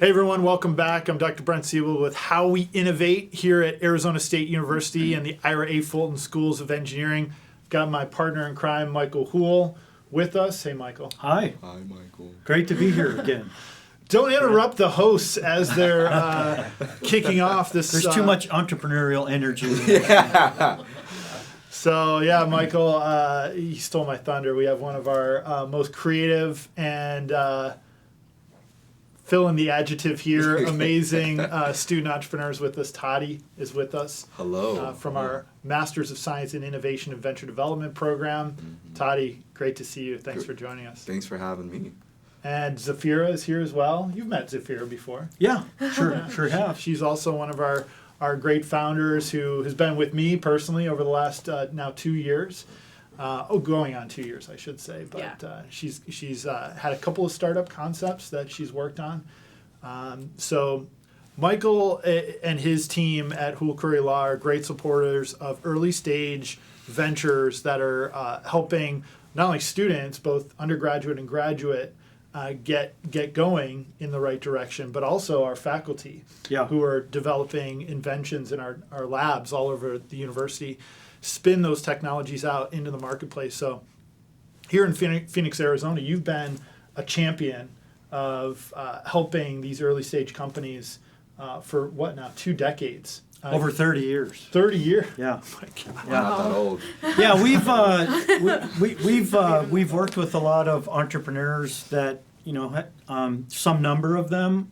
Hey everyone, welcome back. I'm Dr. Brent Siebel with How We Innovate here at Arizona State University and the Ira A. Fulton Schools of Engineering. I've got my partner in crime, Michael Houle, with us. Hey, Michael. Hi. Hi, Michael. Great to be here again. Don't interrupt the hosts as they're kicking off this. There's too much entrepreneurial energy. So, yeah, Michael, he stole my thunder. We have one of our most creative and fill in the adjective here, amazing student entrepreneurs with us. Toddy is with us. Hello. From our Masters of Science in Innovation and Venture Development program. Mm-hmm. Toddy, great to see you. Thanks for joining us. Thanks for having me. And Zafira is here as well. You've met Zafira before. Yeah, sure have. She's also one of our great founders who has been with me personally over the last now 2 years. Going on 2 years, I should say. But she's had a couple of startup concepts that she's worked on. So Michael and his team at Houle Curry Law are great supporters of early stage ventures that are helping not only students, both undergraduate and graduate, get going in the right direction, but also our faculty who are developing inventions in our labs all over the university, spin those technologies out into the marketplace. So here in Phoenix, Arizona, you've been a champion of helping these early stage companies for what now, 2 decades? Over 30 years. 30 years? Yeah. Oh my God. Wow. Not that old. Yeah, we've worked with a lot of entrepreneurs that, some number of them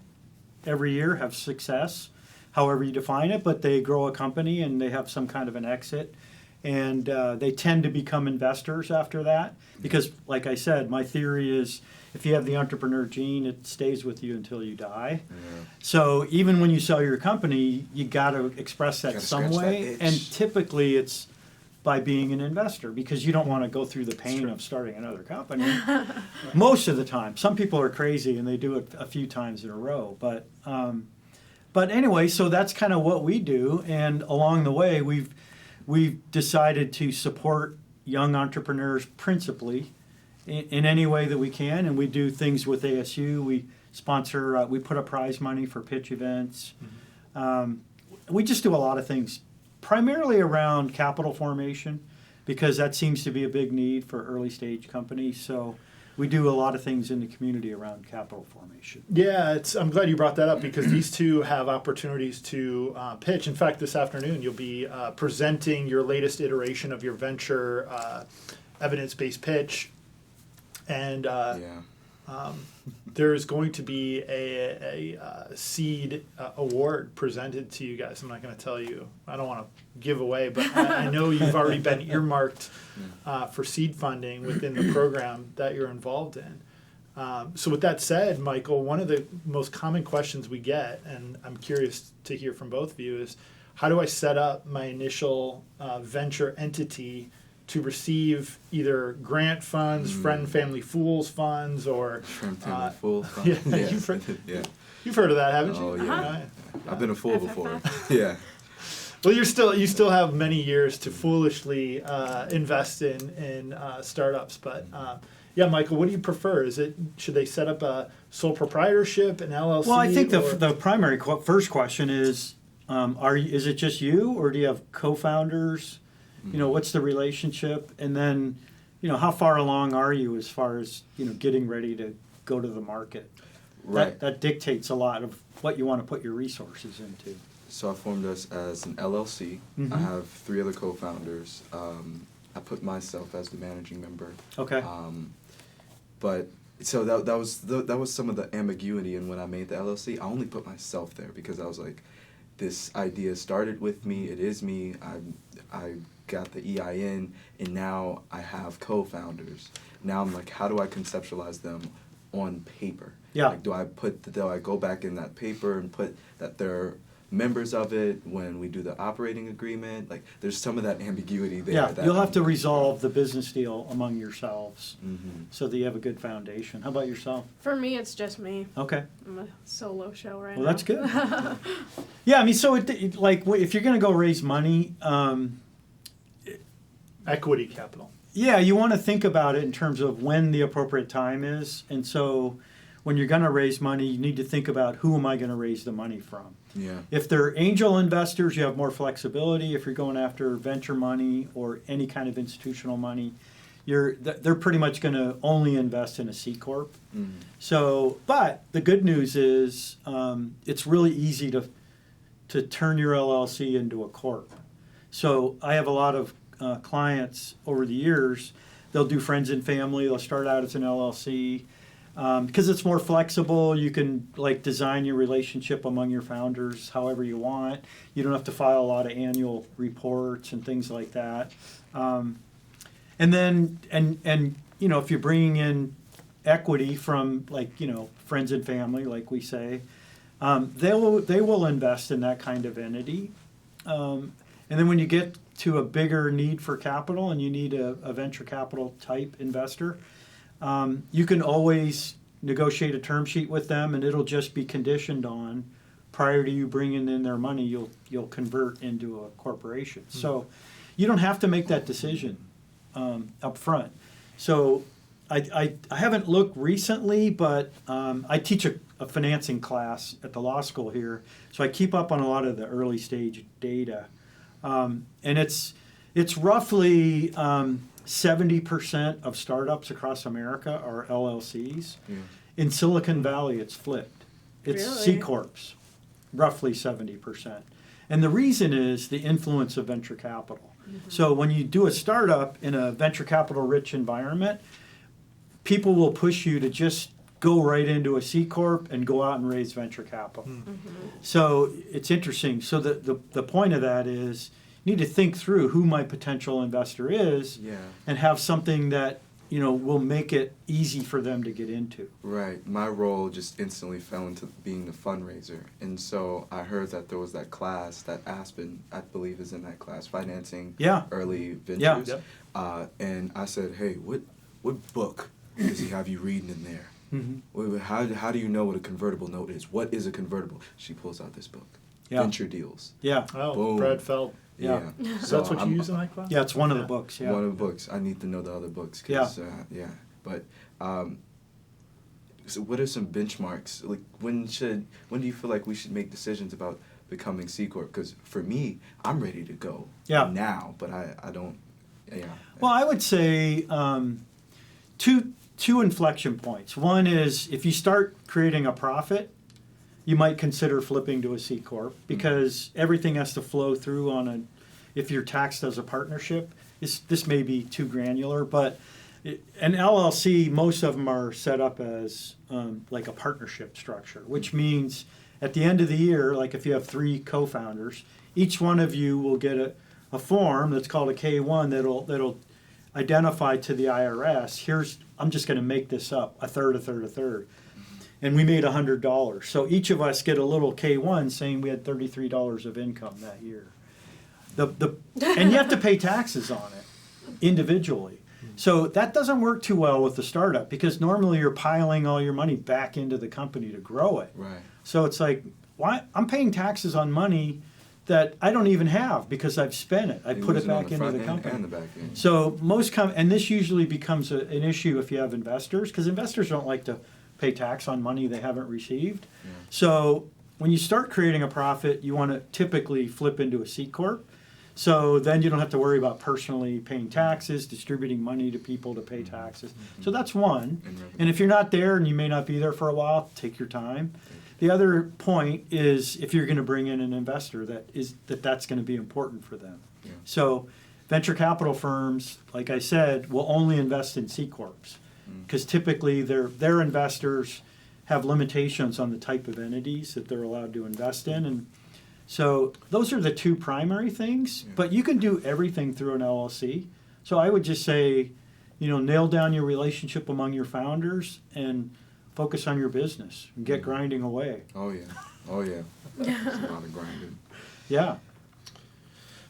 every year have success, however you define it, but they grow a company and they have some kind of an exit. And they tend to become investors after that because, like I said, my theory is if you have the entrepreneur gene, it stays with you until you die. Yeah. So even when you sell your company, you got to express that some way. And typically it's by being an investor because you don't want to go through the pain of starting another company. Most of the time. Some people are crazy and they do it a few times in a row. But anyway, so that's kind of what we do. And along the way, we've decided to support young entrepreneurs principally in any way that we can, and we do things with ASU. We sponsor, we put up prize money for pitch events. Mm-hmm. We just do a lot of things, primarily around capital formation, because that seems to be a big need for early stage companies. So we do a lot of things in the community around capital formation. Yeah, I'm glad you brought that up because these two have opportunities to pitch. In fact, this afternoon you'll be presenting your latest iteration of your venture evidence-based pitch. And there's going to be a seed award presented to you guys. I'm not going to tell you. I don't want to give away, but I know you've already been earmarked for seed funding within the program that you're involved in. So with that said, Michael, one of the most common questions we get, and I'm curious to hear from both of you, is how do I set up my initial venture entity to receive either grant funds, friend and family fools funds, or friend family fools funds. Yeah, you've heard of that, haven't you? Oh yeah, I've been a fool before. Yeah. Well, you still have many years to foolishly invest in startups, but yeah, Michael, what do you prefer? Should they set up a sole proprietorship, an LLC? Well, I think the primary first question is, is it just you, or do you have co-founders? What's the relationship? And then, how far along are you as far as, getting ready to go to the market? Right. That dictates a lot of what you want to put your resources into. So I formed us as an LLC. Mm-hmm. I have 3 other co-founders. I put myself as the managing member. Okay. But so that was some of the ambiguity in when I made the LLC. I only put myself there because I was like, this idea started with me. It is me. I got the EIN, and now I have co-founders. Now I'm like, how do I conceptualize them on paper? Yeah. Like, do I go back in that paper and put that they're members of it when we do the operating agreement? Like, there's some of that ambiguity there. Yeah, you'll have to resolve the business deal among yourselves mm-hmm. so that you have a good foundation. How about yourself? For me, it's just me. Okay. I'm a solo show right now. Well, that's good. Yeah, I mean, so if you're going to go raise money, equity capital. Yeah, you want to think about it in terms of when the appropriate time is. And so when you're going to raise money, you need to think about who am I going to raise the money from. Yeah. If they're angel investors, you have more flexibility. If you're going after venture money or any kind of institutional money, they're pretty much going to only invest in a C corp. Mm. So, but the good news is it's really easy to turn your LLC into a corp. So I have a lot of clients over the years. They'll do friends and family. They'll start out as an LLC. Because it's more flexible, you can like design your relationship among your founders however you want. You don't have to file a lot of annual reports and things like that. And then you know, if you're bringing in equity from like, you know, friends and family, like we say, they will invest in that kind of entity. And then when you get to a bigger need for capital and you need a venture capital type investor, you can always negotiate a term sheet with them, and it'll just be conditioned on prior to you bringing in their money, you'll convert into a corporation. Mm-hmm. So you don't have to make that decision up front. So I haven't looked recently, but I teach a financing class at the law school here, so I keep up on a lot of the early stage data, and it's roughly 70% of startups across America are LLCs. Yeah. In Silicon Valley, it's flipped. It's Really? C corps, roughly 70%. And the reason is the influence of venture capital. Mm-hmm. So when you do a startup in a venture capital rich environment, people will push you to just go right into a C corp and go out and raise venture capital. Mm-hmm. So it's interesting. So the point of that is, need to think through who my potential investor is, yeah, and have something that, you know, will make it easy for them to get into. Right. My role just instantly fell into being the fundraiser. And so I heard that there was that class that Aspen, I believe, is in that class, financing, yeah, early ventures. Yeah. Yep. And I said, hey, what book does he have you reading in there? Mm-hmm. How do you know what a convertible note is? What is a convertible? She pulls out this book, yeah, Venture Deals. Yeah. Oh, boom. Brad Feld. Yeah. So that's what you use in that class? Yeah, it's one of the books. Yeah. One of the books. I need to know the other books. Cause, yeah. But so what are some benchmarks? Like when do you feel like we should make decisions about becoming C corp? Because for me, I'm ready to go. Yeah. Now, but I don't. Yeah. Well, I would say two inflection points. One is if you start creating a profit, you might consider flipping to a C corp because everything has to flow through if you're taxed as a partnership. This may be too granular, but an LLC, most of them are set up as like a partnership structure, which means at the end of the year, like if you have 3 co-founders, each one of you will get a form that's called a K-1 that'll identify to the IRS, I'm just going to make this up, a third. And we made $100. So each of us get a little K-1 saying we had $33 of income that year. And you have to pay taxes on it individually. So that doesn't work too well with the startup because normally you're piling all your money back into the company to grow it. Right. So it's like, why? I'm paying taxes on money that I don't even have because I've spent it. I put it back into the company. And the back end. So and this usually becomes an issue if you have investors because investors don't like to pay tax on money they haven't received. Yeah. So when you start creating a profit, you want to typically flip into a C corp. So then you don't have to worry about personally paying taxes, distributing money to people to pay taxes. Mm-hmm. So that's one. And if you're not there and you may not be there for a while, take your time. The other point is if you're going to bring in an investor, that's going to be important for them. Yeah. So venture capital firms, like I said, will only invest in C corps because typically their investors have limitations on the type of entities that they're allowed to invest in. And so those are the 2 primary things, but you can do everything through an LLC. So I would just say, nail down your relationship among your founders and focus on your business and get grinding away. Oh, yeah. That's a lot of grinding. Yeah.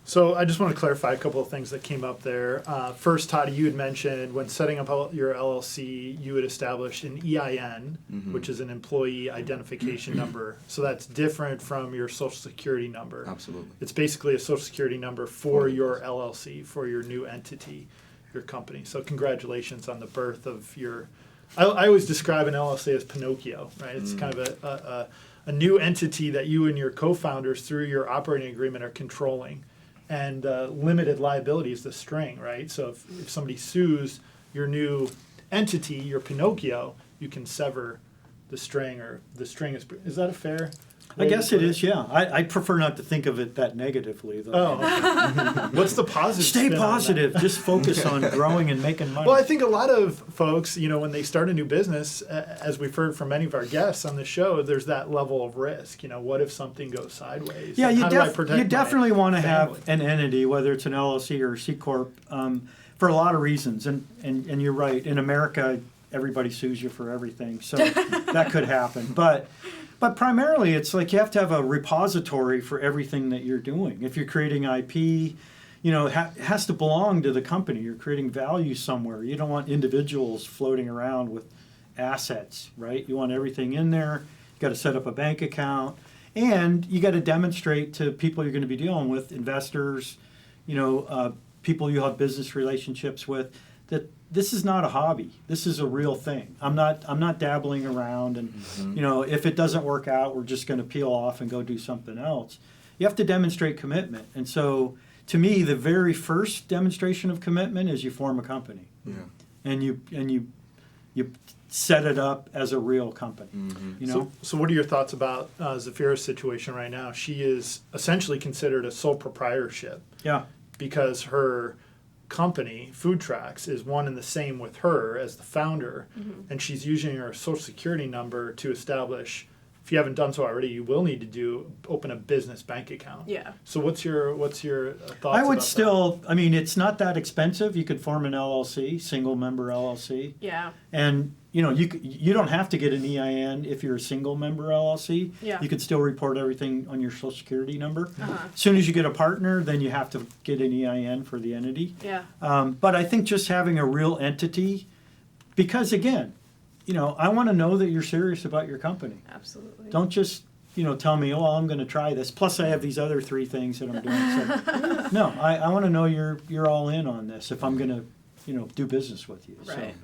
So I just want to clarify a couple of things that came up there. First, Todd, you had mentioned when setting up your LLC, you would establish an EIN, which is an employee identification number. So that's different from your Social Security number. Absolutely. It's basically a Social Security number for your LLC, for your new entity, your company. So congratulations on the birth of your I always describe an LLC as Pinocchio, right? It's kind of a new entity that you and your co-founders through your operating agreement are controlling. And limited liability is the string, right? So if somebody sues your new entity, your Pinocchio, you can sever the string, or the string is that a fair I way guess to it put is, yeah. I prefer not to think of it that negatively, though. Oh, okay. What's the positive Stay spin on that? positive. Just focus on growing and making money. Well, I think a lot of folks, when they start a new business, as we've heard from many of our guests on the show, there's that level of risk. What if something goes sideways? Yeah, And you, how do I protect you definitely my want to family? have an entity, whether it's an LLC or a C Corp, for a lot of reasons. And you're right. In America, everybody sues you for everything. So that could happen. But primarily, it's like you have to have a repository for everything that you're doing. If you're creating IP, it has to belong to the company. You're creating value somewhere. You don't want individuals floating around with assets, right? You want everything in there. You got to set up a bank account. And you got to demonstrate to people you're going to be dealing with, investors, people you have business relationships with, that this is not a hobby. This is a real thing. I'm not dabbling around, and if it doesn't work out, we're just going to peel off and go do something else. You have to demonstrate commitment. And so, to me, the very first demonstration of commitment is you form a company. Yeah. And you set it up as a real company. So what are your thoughts about Zafira's situation right now? She is essentially considered a sole proprietorship. Yeah. Because her company, Food Tracks, is one and the same with her as the founder, and she's using her social security number to establish. If you haven't done so already, you will need to open a business bank account. Yeah. So what's your thoughts? I would about still. I mean, it's not that expensive. You could form an LLC, single member LLC, Yeah. and you don't have to get an EIN if you're a single member LLC. Yeah. You could still report everything on your social security number. Uh-huh. As soon as you get a partner, then you have to get an EIN for the entity. Yeah. But I think just having a real entity, because again, I want to know that you're serious about your company. Absolutely. Don't just tell me, oh, I'm going to try this. Plus, I have these other 3 things that I'm doing. So, no, I want to know you're all in on this if I'm going to do business with you. So. Right.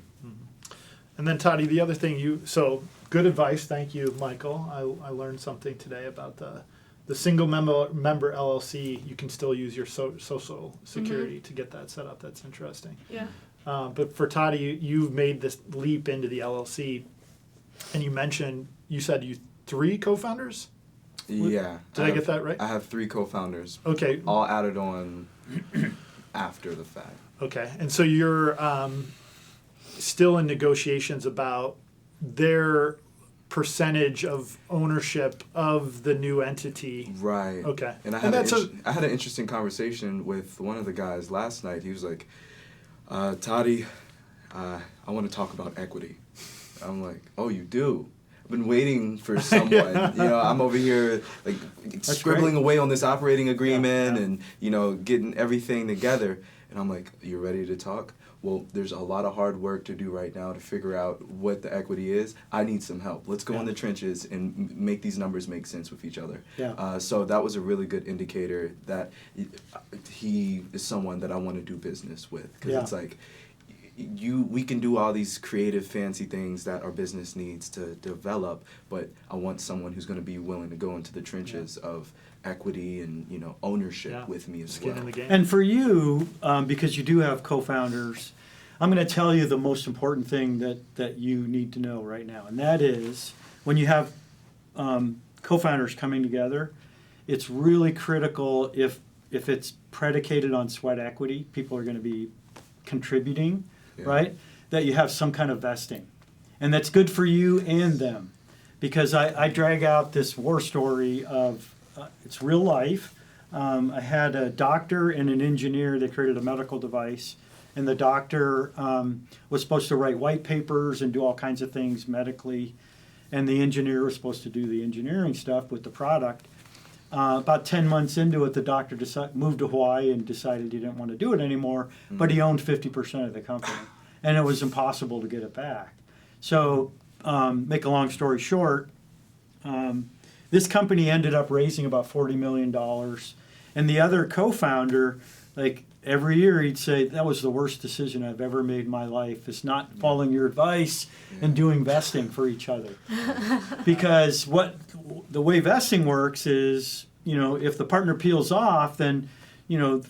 And then Toddy, the other thing so good advice. Thank you, Michael. I learned something today about the single member LLC. You can still use your social security to get that set up. That's interesting. Yeah. But for Toddy, you've made this leap into the LLC, and you said you 3 co-founders? Yeah. Did I get that right? I have 3 co-founders. Okay. All added on after the fact. Okay. And so you're still in negotiations about their percentage of ownership of the new entity. Right. Okay. And I had an interesting conversation with one of the guys last night. He was like, Toddy, I want to talk about equity. I'm like, oh, you do? I've been waiting for someone. Yeah. I'm over here like scribbling away on this operating agreement Yeah. and, getting everything together. And I'm like, you ready to talk? Well, there's a lot of hard work to do right now to figure out what the equity is. I need some help. Let's go in the trenches and make these numbers make sense with each other. Yeah. So that was a really good indicator that he is someone that I want to do business with. Because it's like, we can do all these creative, fancy things that our business needs to develop, but I want someone who's going to be willing to go into the trenches of equity and ownership with me as Skin well. in the game. And for you, because you do have co-founders, I'm going to tell you the most important thing that you need to know right now, and that is when you have co-founders coming together, it's really critical if it's predicated on sweat equity, people are going to be contributing, right? That you have some kind of vesting, and that's good for you and them, because I drag out this war story of it's real life. I had a doctor and an engineer that created a medical device, and the doctor was supposed to write white papers and do all kinds of things medically, and the engineer was supposed to do the engineering stuff with the product. About 10 months into it, the doctor moved to Hawaii and decided he didn't want to do it anymore, but he owned 50% of the company, and it was impossible to get it back. So, make a long story short, this company ended up raising about $40 million, and the other co-founder like every year he'd say, that was the worst decision I've ever made in my life, is not following your advice and doing vesting for each other. Because the way vesting works is, if the partner peels off, then,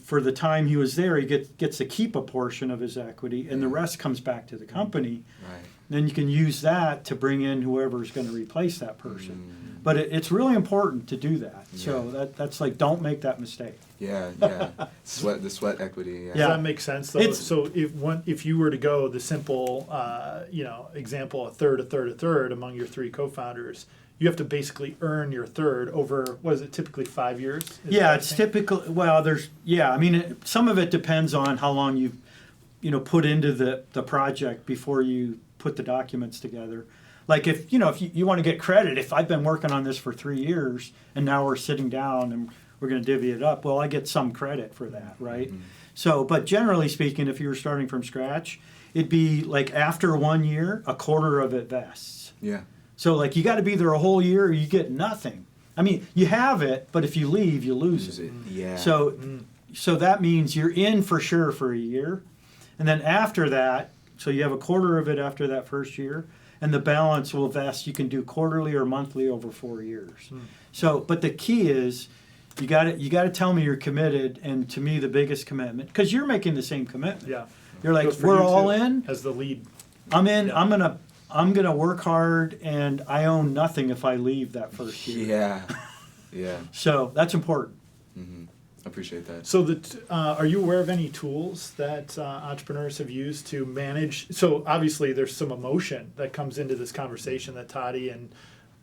for the time he was there, he gets to keep a portion of his equity, and the rest comes back to the company. Right. Then you can use that to bring in whoever's going to replace that person. But it's really important to do that. So that's like, don't make that mistake. Yeah. The sweat equity. Does that make sense though? It's- So if you were to go the simple, example, a third among your three co-founders, you have to basically earn your third over, what is it, typically 5 years? It's typical. Well, some of it depends on how long you put into the project before you put the documents together. Like if you want to get credit, if I've been working on this for 3 years and now we're sitting down and we're going to divvy it up, well, I get some credit for that, right? Mm-hmm. So, but generally speaking, if you were starting from scratch, it'd be like after 1 year, a quarter of it vests. Yeah. So like you got to be there a whole year or you get nothing. I mean, you have it, but if you leave, you lose it. Yeah. So that means you're in for sure for a year. And then after that, so you have a quarter of it after that first year, and the balance will vest. You can do quarterly or monthly over 4 years. So, but the key is you got to tell me you're committed, and to me the biggest commitment, because you're making the same commitment. Yeah. You're like, Goes for we're you all too, in. as the lead. I'm in. Yeah. I'm gonna work hard, and I own nothing if I leave that first year. Yeah. So that's important. Mm-hmm. I appreciate that. So are you aware of any tools that entrepreneurs have used to manage? So obviously there's some emotion that comes into this conversation that Toddy and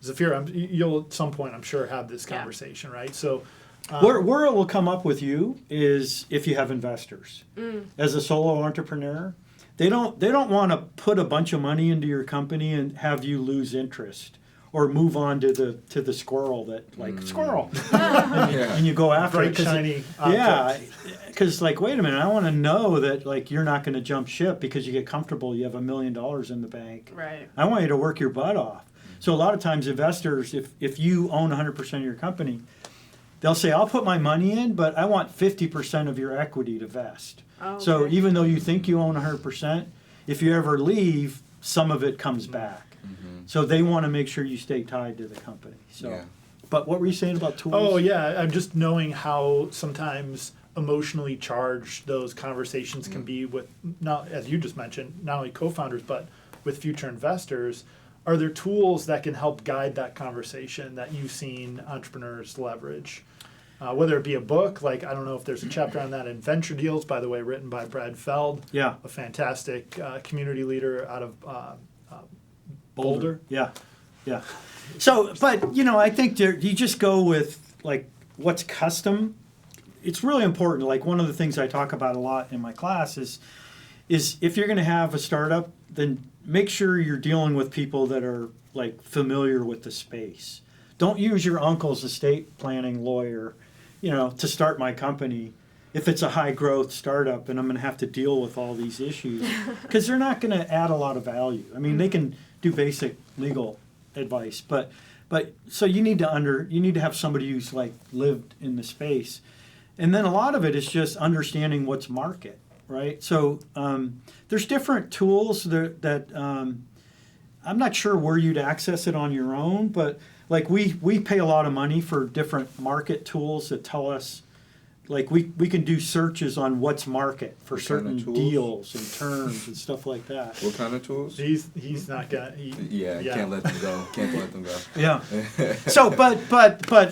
Zafir, you'll at some point I'm sure have this conversation, right? So where it will come up with you is if you have investors. As a solo entrepreneur, they don't want to put a bunch of money into your company and have you lose interest or move on to the squirrel that squirrel and you go after bright it 'cause shiny object. because like, wait a minute, I want to know that like you're not going to jump ship because you get comfortable, you have $1 million in the bank. Right. I want you to work your butt off. So a lot of times investors, if you own 100% of your company, they'll say, I'll put my money in, but I want 50% of your equity to vest. Oh, So okay. even though you think you own 100%, if you ever leave, some of it comes back. So they want to make sure you stay tied to the company. So, Yeah. But what were you saying about tools? Oh yeah, I'm just knowing how sometimes emotionally charged those conversations can be with, not as you just mentioned, not only co-founders but with future investors. Are there tools that can help guide that conversation that you've seen entrepreneurs leverage? Whether it be a book, like I don't know if there's a chapter on that in Venture Deals, by the way, written by Brad Feld, Yeah. a fantastic community leader out of Boulder. Yeah. So, but I think you just go with like what's custom. It's really important. Like one of the things I talk about a lot in my class is if you're going to have a startup, then make sure you're dealing with people that are like familiar with the space. Don't use your uncle's estate planning lawyer, to start my company if it's a high growth startup and I'm going to have to deal with all these issues because they're not going to add a lot of value. I mean, they can do basic legal advice, but so you need to have somebody who's like lived in the space, and then a lot of it is just understanding what's market, right? So there's different tools that I'm not sure where you'd access it on your own, but like we pay a lot of money for different market tools that tell us. Like we can do searches on what's market for What kind certain of tools? deals and terms and stuff like that. What kind of tools? He's not gonna. Can't let them go. Can't let them go. Yeah. So, but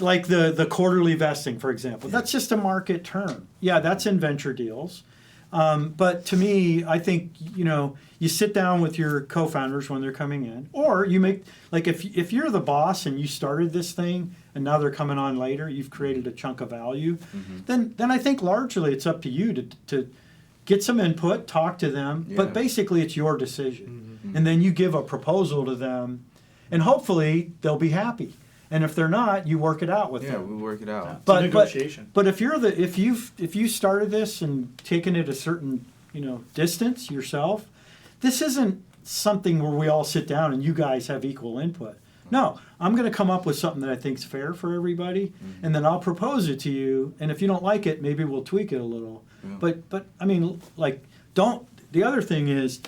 like the quarterly vesting, for example, that's just a market term. Yeah, that's in Venture Deals. But to me, I think you sit down with your co-founders when they're coming in, or you make like if you're the boss and you started this thing and now they're coming on later, you've created a chunk of value. Then I think largely it's up to you to get some input, talk to them, but basically it's your decision, and then you give a proposal to them, and hopefully they'll be happy. And if they're not, you work it out with them. Yeah, we work it out. It's a negotiation. But if you started this and taken it a certain distance yourself, this isn't something where we all sit down and you guys have equal input. No, I'm going to come up with something that I think is fair for everybody, and then I'll propose it to you. And if you don't like it, maybe we'll tweak it a little. Yeah. But I mean, like, the other thing is,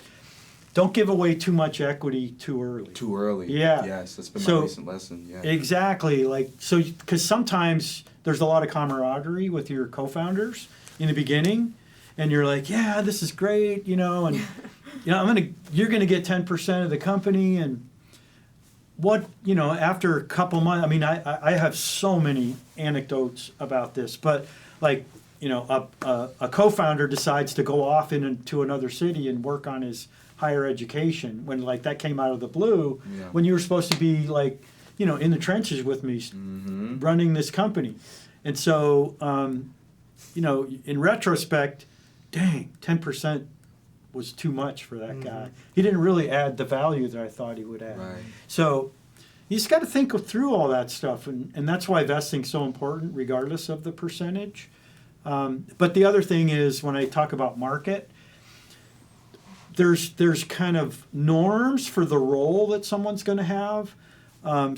don't give away too much equity too early. Too early. Yeah. Yes, that's been So- my recent lesson. Yeah. Exactly. Like, so, because sometimes there's a lot of camaraderie with your co-founders in the beginning, and you're like, yeah, this is great, and you're gonna get 10% of the company, and after a couple months, I mean, I have so many anecdotes about this, but like, a co-founder decides to go off into another city and work on his higher education when like that came out of the blue, Yeah. when you were supposed to be like, in the trenches with me, Mm-hmm. running this company. And so, in retrospect, dang, 10% was too much for that guy. He didn't really add the value that I thought he would add. Right. So you just got to think through all that stuff. And that's why vesting's so important, regardless of the percentage. But the other thing is, when I talk about market, there's kind of norms for the role that someone's going to have.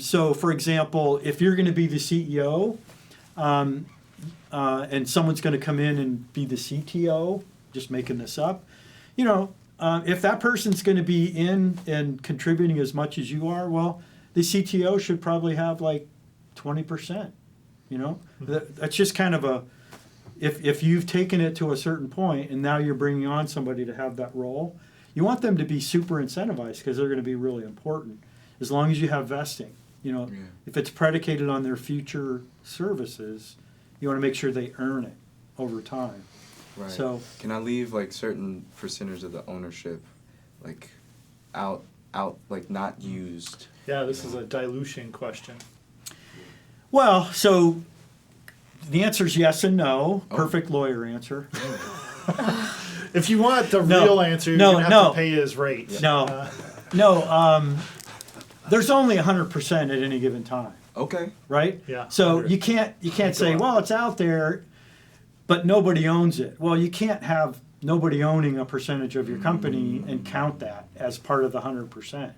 So, for example, if you're going to be the CEO, and someone's going to come in and be the CTO, just making this up, if that person's going to be in and contributing as much as you are, well, the CTO should probably have like 20%. That's just kind of if you've taken it to a certain point and now you're bringing on somebody to have that role, you want them to be super incentivized because they're going to be really important. As long as you have vesting, if it's predicated on their future services, you want to make sure they earn it over time. Right. So, can I leave like certain percentage of the ownership, like, out, like not used? Yeah, this is a dilution question. well, so the answer is yes and no. Oh. Perfect lawyer answer. If you want the No. real answer, you're No, gonna have no. to pay his rate. No, no. There's only 100% at any given time, Okay. right? Yeah, So 100. you can't say, on. well, it's out there, but nobody owns it. Well, you can't have nobody owning a percentage of your company and count that as part of the 100%,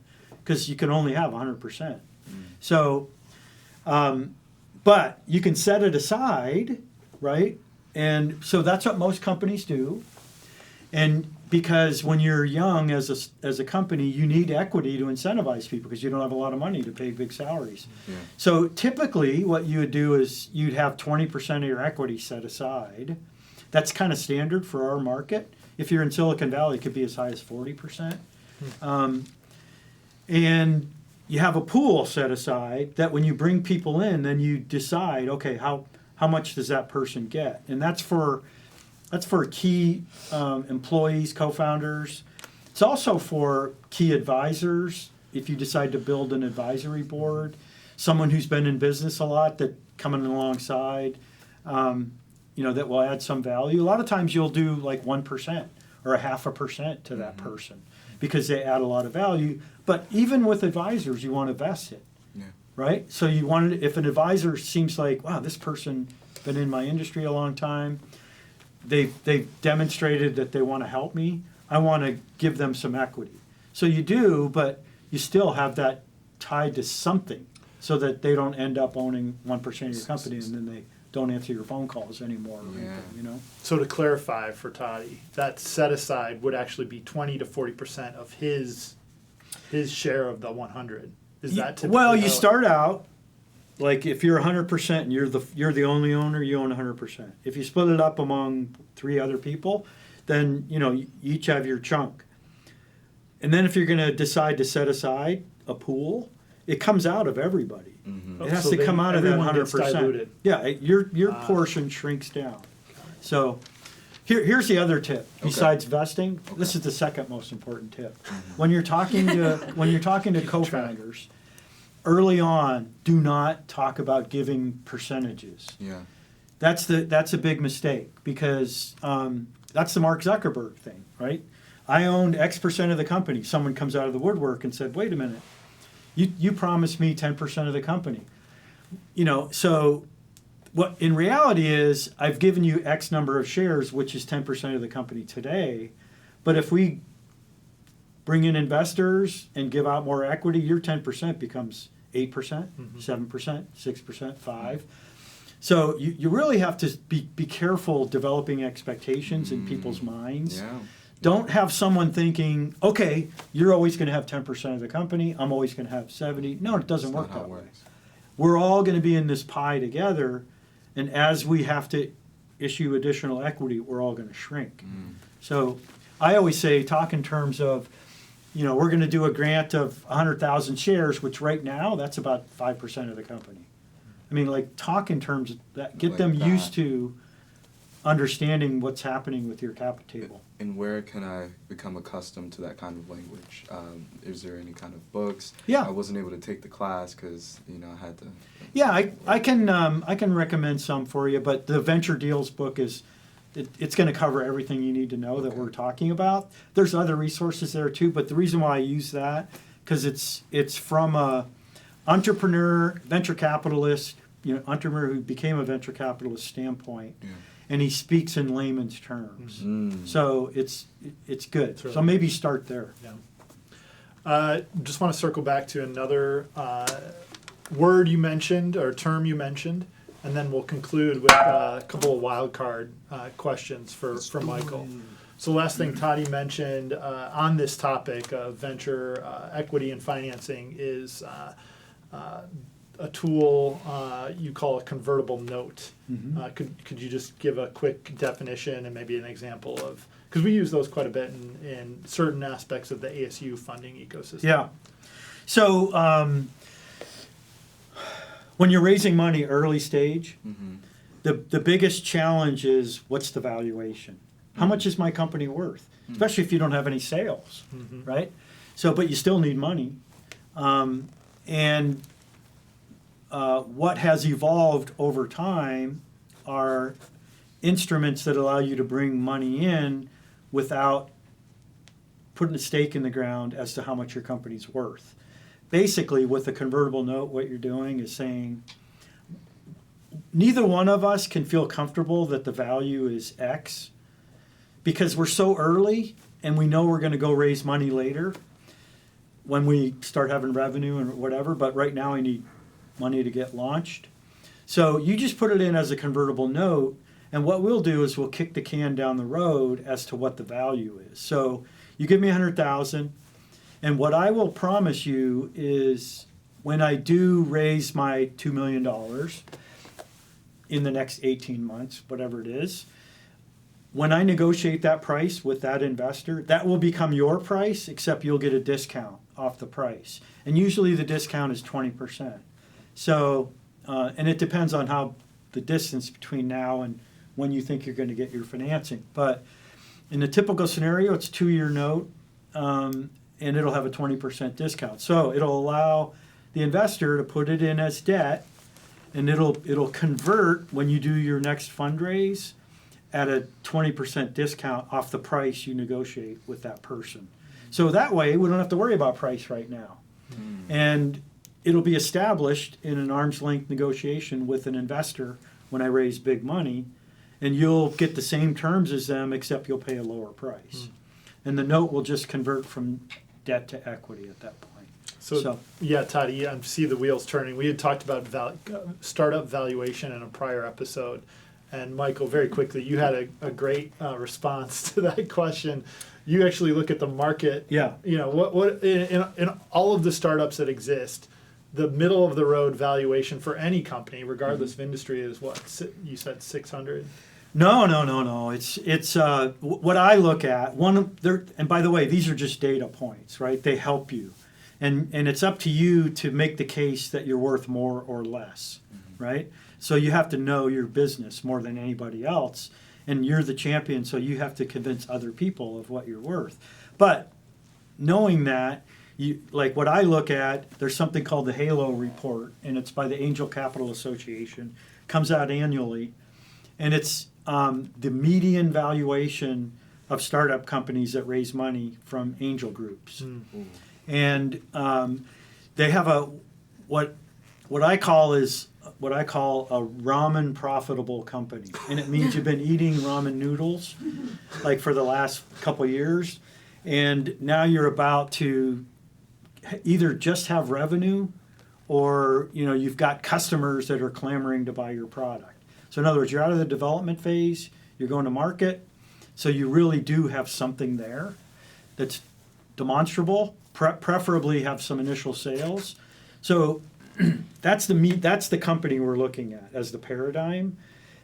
because you can only have 100%. So, but you can set it aside, right? And so that's what most companies do. And because when you're young as a company, you need equity to incentivize people because you don't have a lot of money to pay big salaries. Yeah. So typically what you would do is you'd have 20% of your equity set aside. That's kind of standard for our market. If you're in Silicon Valley, it could be as high as 40%. And you have a pool set aside that when you bring people in, then you decide, okay, how much does that person get? And that's for key employees, co-founders. It's also for key advisors. If you decide to build an advisory board, someone who's been in business a lot that coming alongside, that will add some value. A lot of times you'll do like 1% or 0.5% to that person because they add a lot of value. But even with advisors, you want to vest it. Yeah. Right? So you want to, if an advisor seems like, wow, this person been in my industry a long time, they've demonstrated that they want to help me, I want to give them some equity. So you do, but you still have that tied to something so that they don't end up owning 1% of your company and then they don't answer your phone calls anymore or anything, So to clarify for Toddy, that set aside would actually be 20 to 40% of his share of the 100. Is that typically Well, how you it- start out, like if you're 100% and you're the only owner, you own 100%. If you split it up among 3 other people, then you each have your chunk. And then if you're going to decide to set aside a pool, it comes out of everybody. Mm-hmm. It has So to then come out of that everyone gets 100%. diluted. Yeah, your portion shrinks down. So here's the other tip. Besides vesting, this is the second most important tip. When you're talking to co-founders, early on, do not talk about giving percentages. Yeah. That's a big mistake because that's the Mark Zuckerberg thing, right? I owned X% of the company. Someone comes out of the woodwork and said, wait a minute, you promised me 10% of the company. So what in reality is I've given you X number of shares, which is 10% of the company today. But if we bring in investors and give out more equity, your 10% becomes 8%, 7%, 6%, 5%. So you really have to be careful developing expectations in people's minds. Yeah. Don't have someone thinking, okay, you're always going to have 10% of the company. I'm always going to have 70. No, it doesn't That's work not how that it way. works. We're all going to be in this pie together, and as we have to issue additional equity, we're all going to shrink. So I always say, talk in terms of, we're going to do a grant of 100,000 shares, which right now, that's about 5% of the company. I mean, like, talk in terms of that, get Like them that. used to understanding what's happening with your cap table. And where can I become accustomed to that kind of language? Is there any kind of books? Yeah. I wasn't able to take the class because I had to. Yeah, I can recommend some for you, but the Venture Deals book it's going to cover everything you need to know that Okay. we're talking about. There's other resources there too, but the reason why I use that because it's from a entrepreneur, venture capitalist, entrepreneur who became a venture capitalist standpoint, Yeah. and he speaks in layman's terms. Mm. So it's good. It's really So maybe start there. Just want to circle back to another word you mentioned or term you mentioned, and then we'll conclude with a couple of wild card questions for Michael. So last thing Toddy mentioned on this topic of venture equity and financing is a tool you call a convertible note. Could you just give a quick definition and maybe an example of, because we use those quite a bit in certain aspects of the ASU funding ecosystem. Yeah. So when you're raising money early stage, the biggest challenge is what's the valuation? How much is my company worth? Especially if you don't have any sales, right? So, but you still need money. And what has evolved over time are instruments that allow you to bring money in without putting a stake in the ground as to how much your company's worth. Basically, with a convertible note, what you're doing is saying neither one of us can feel comfortable that the value is X because we're so early and we know we're going to go raise money later when we start having revenue and whatever, but right now I need money to get launched. So you just put it in as a convertible note, and what we'll do is we'll kick the can down the road as to what the value is. So you give me $100,000, and what I will promise you is when I do raise my $2 million in the next 18 months, whatever it is, when I negotiate that price with that investor, that will become your price, except you'll get a discount off the price. And usually the discount is 20%. So, and it depends on how the distance between now and when you think you're going to get your financing. But in the typical scenario, it's a 2-year note, and it'll have a 20% discount. So it'll allow the investor to put it in as debt, and it'll convert when you do your next fundraise at a 20% discount off the price you negotiate with that person. So that way, we don't have to worry about price right now. And it'll be established in an arm's length negotiation with an investor when I raise big money, and you'll get the same terms as them, except you'll pay a lower price. And the note will just convert from debt to equity at that point. So yeah, Toddy, I see the wheels turning. We had talked about startup valuation in a prior episode. And Michael, very quickly, you had a great response to that question. You actually look at the market. Yeah. What in all of the startups that exist, the middle of the road valuation for any company, regardless of industry, is what you said 600. No. It's what I look at. And by the way, these are just data points, right? They help you, and it's up to you to make the case that you're worth more or less, right? So you have to know your business more than anybody else, and you're the champion, so you have to convince other people of what you're worth. But knowing that, like what I look at, there's something called the Halo Report, and it's by the Angel Capital Association, comes out annually, and it's the median valuation of startup companies that raise money from angel groups. And they have what I call a ramen profitable company, and it means you've been eating ramen noodles like for the last couple years, and now you're about to either just have revenue or you've got customers that are clamoring to buy your product. So in other words, you're out of the development phase, you're going to market, so you really do have something there that's demonstrable, preferably have some initial sales. So that's the company we're looking at as the paradigm.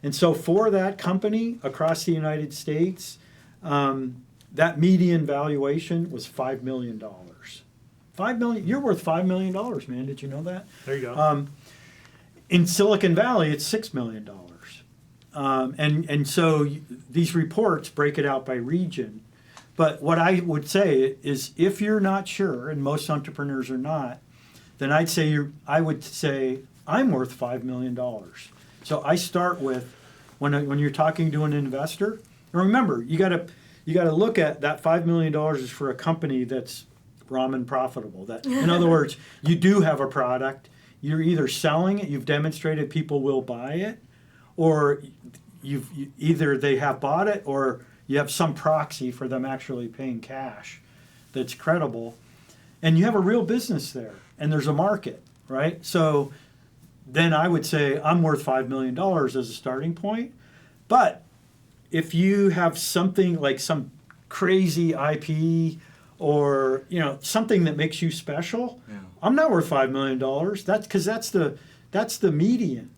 And so for that company across the United States, that median valuation was $5 million. $5 million, you're worth $5 million, man. Did you know that? There you go. In Silicon Valley, it's $6 million. And so these reports break it out by region. But what I would say is if you're not sure, and most entrepreneurs are not, then I would say I'm worth $5 million. So I start with when you're talking to an investor, and remember, you got to look at that $5 million is for a company that's ramen profitable. That, in other words, you do have a product. You're either selling it, you've demonstrated people will buy it, or either they have bought it, or you have some proxy for them actually paying cash that's credible, and you have a real business there, and there's a market, right? So then I would say I'm worth $5 million as a starting point. But if you have something like some crazy IP or something that makes you special, I'm not worth $5 million. That's because that's the median.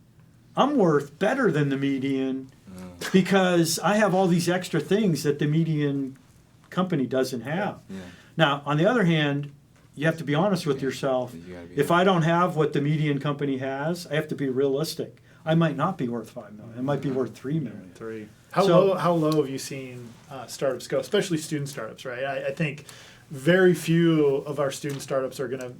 I'm worth better than the median because I have all these extra things that the median company doesn't have. Yeah. Now, on the other hand, you have to be honest with yourself. If I don't have what the median company has, I have to be realistic. I might not be worth $5 million. I might be worth $3 million. Three. How low have you seen startups go, especially student startups, right? I think very few of our student startups are going to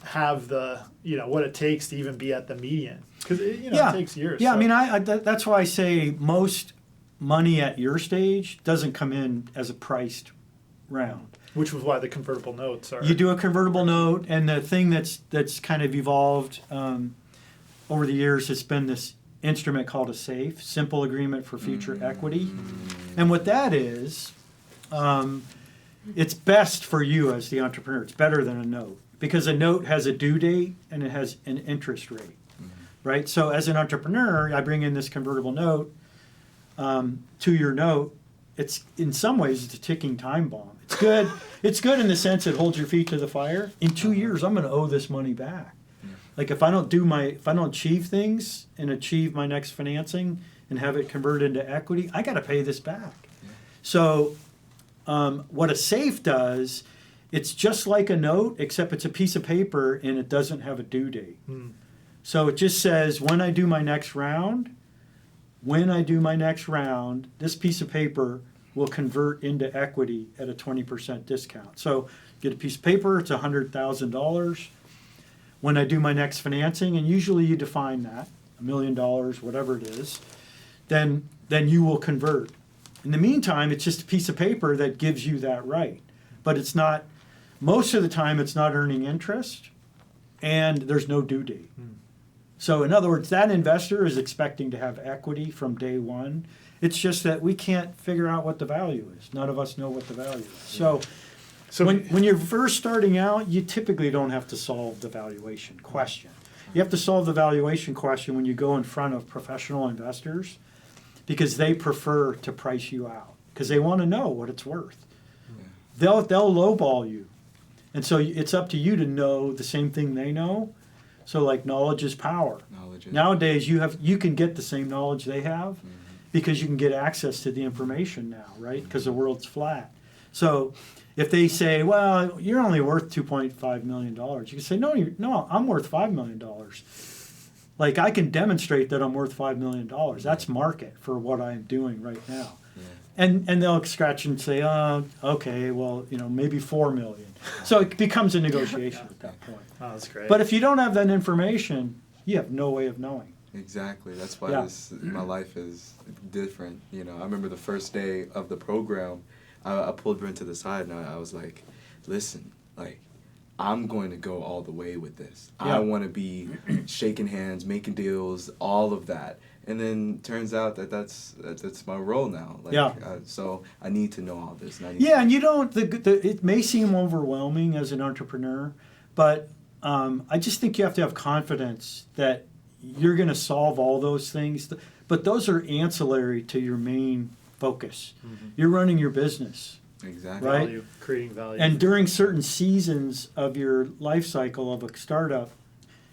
have the what it takes to even be at the median, because it takes years. Yeah, so. I mean, that's why I say most money at your stage doesn't come in as a priced round. Which was why the convertible notes are. You do a convertible note, and the thing that's kind of evolved over the years has been this instrument called a SAFE, Simple Agreement for Future Equity. And what that is, it's best for you as the entrepreneur. It's better than a note because a note has a due date and it has an interest rate, right? So as an entrepreneur, I bring in this convertible note, 2-year note. It's in some ways it's a ticking time bomb. It's good. It's good in the sense it holds your feet to the fire. In 2 years, I'm going to owe this money back. Like if I don't achieve things and achieve my next financing and have it converted into equity, I got to pay this back. So what a SAFE does, it's just like a note, except it's a piece of paper and it doesn't have a due date. So it just says when I do my next round, this piece of paper will convert into equity at a 20% discount. So get a piece of paper, it's $100,000. When I do my next financing, and usually you define that, $1 million, whatever it is, then you will convert. In the meantime, it's just a piece of paper that gives you that right. But it's not, most of the time it's not earning interest, and there's no due date. So in other words, that investor is expecting to have equity from day one. It's just that we can't figure out what the value is. None of us know what the value is. So when you're first starting out, you typically don't have to solve the valuation question. You have to solve the valuation question when you go in front of professional investors because they prefer to price you out because they want to know what it's worth. They'll lowball you. And so it's up to you to know the same thing they know. So like knowledge is power. Nowadays you can get the same knowledge they have because you can get access to the information now, right? Because the world's flat. So if they say, well, you're only worth $2.5 million, you can say, no, I'm worth $5 million. Like I can demonstrate that I'm worth $5 million. That's market for what I'm doing right now. And they'll scratch and say, oh, okay, well, maybe $4 million. So it becomes a negotiation at that point. Oh, that's great. But if you don't have that information, you have no way of knowing. Exactly. That's why my life is different. I remember the first day of the program, I pulled Brent to the side and I was like, listen, like, I'm going to go all the way with this. I want to be shaking hands, making deals, all of that. And then turns out that's my role now. So I need to know all this. And you don't. It may seem overwhelming as an entrepreneur, but I just think you have to have confidence that you're going to solve all those things. but those are ancillary to your main focus. Mhm. You're running your business. Exactly. Right. Value, creating value. And during certain seasons of your life cycle of a startup,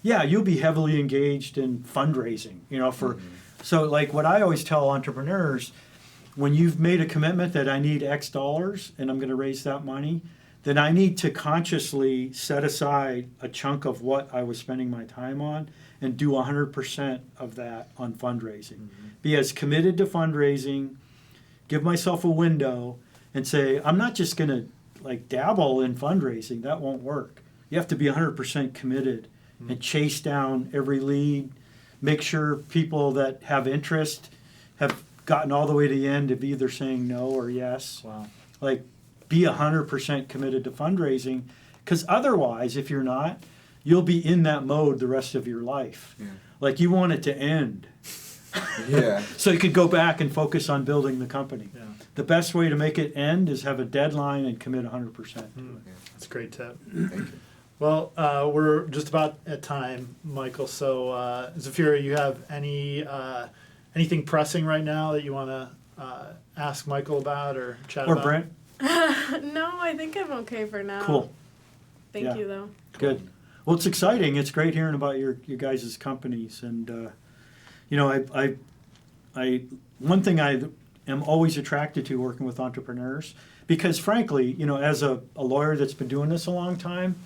yeah, you'll be heavily engaged in fundraising, for, so like what I always tell entrepreneurs, when you've made a commitment that I need X dollars and I'm going to raise that money, then I need to consciously set aside a chunk of what I was spending my time on and do 100% of that on fundraising. Be as committed to fundraising, give myself a window, and say, I'm not just going to like dabble in fundraising. That won't work. You have to be 100% committed and chase down every lead, make sure people that have interest have gotten all the way to the end of either saying no or yes. Wow. Like, be 100% committed to fundraising, because otherwise, if you're not, you'll be in that mode the rest of your life. Yeah. Like, you want it to end. Yeah. So you could go back and focus on building the company. Yeah. The best way to make it end is have a deadline and commit 100%. That's a great tip. Thank you. Well, we're just about at time, Michael. So, Zafira, you have anything pressing right now that you want to ask Michael about or chat Or about? Brent? No, I think I'm okay for now. Cool. Thank Yeah. you, though. Good. Well, it's exciting. It's great hearing about your guys' companies. And, I one thing I am always attracted to working with entrepreneurs, because frankly, as a lawyer that's been doing this a long time,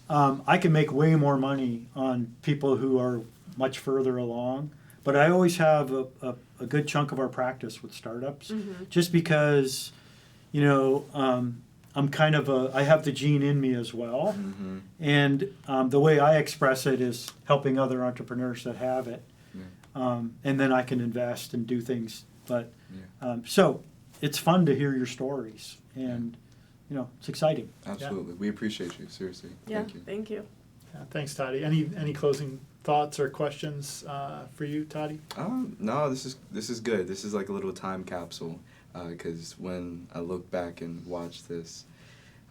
I can make way more money on people who are much further along. But I always have a good chunk of our practice with startups, just because, I'm kind of I have the gene in me as well. Mm-hmm. And the way I express it is helping other entrepreneurs that have it. Yeah. And then I can invest and do things. But Yeah. so it's fun to hear your stories, and it's exciting. Absolutely. We appreciate you. Seriously. Yeah, Thank you. thank you. Yeah, thanks, Toddy. Any closing thoughts or questions for you, Toddy? No, this is good. This is like a little time capsule, because when I look back and watch this,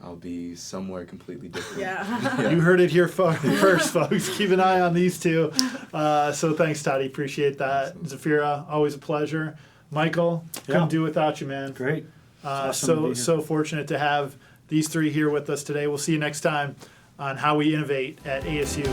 I'll be somewhere completely different. Yeah. You heard it here first, folks. Keep an eye on these two. So thanks, Toddy. Appreciate that. Absolutely. Zafira, always a pleasure. Michael, couldn't Yeah. do without you, man. Great. It's awesome to be here. So fortunate to have these three here with us today. We'll see you next time on How We Innovate at ASU.